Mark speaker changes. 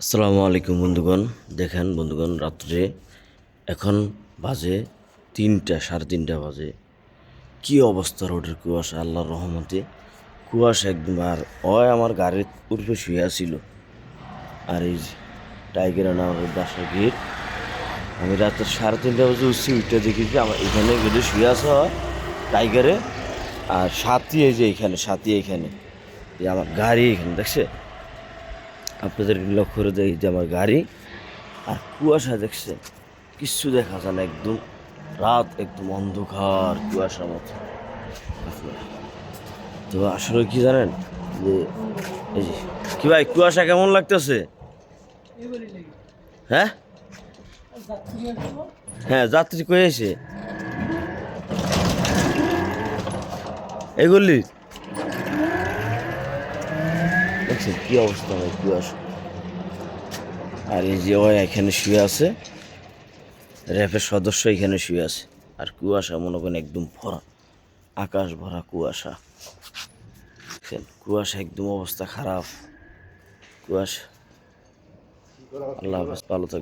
Speaker 1: আসসালামু আলাইকুম বন্ধুগণ। দেখেন বন্ধুগণ, রাত্রে এখন বাজে 3টা, 3:30 বাজে। কি অবস্থা রোডের কুয়াশা, আল্লাহর রহমতে কুয়াশা একদম। আর আমার গাড়ির উপরে শুয়ে ছিল। আর এই যে টাইগার আনা আমার বাসার গেট। আমি রাত্রে 3:30 বাজে উঠছি, উঠে দেখি যে আমার এখানে গেটে শুয়ে আছে টাইগারে। আর সাথী এই যে এখানে এই আমার গাড়ি এখানে দেখছে। আপনাদের লক্ষ্য করে দেখি যে আমার গাড়ি। আর কুয়াশা দেখছে, কিচ্ছু দেখা যায় না, একদম রাত, একদম অন্ধকার কুয়াশার মতো। তো আসলে কি জানেন যে এই যে কি ভাই, কুয়াশা কেমন লাগতেছে? হ্যাঁ হ্যাঁ, যাত্রী কয়ে এসে এগুলি দেখছেন কি অবস্থা ভাই কুয়াশা। আর এই যে এখানে শুয়ে আছে, র্যাফের সদস্য এখানে শুয়ে আছে। আর কুয়াশা মনে করেন একদম ভরা, আকাশ ভরা কুয়াশা। কুয়াশা একদম অবস্থা খারাপ কুয়াশা। আল্লাহ হাফেজ, ভালো থাকবেন।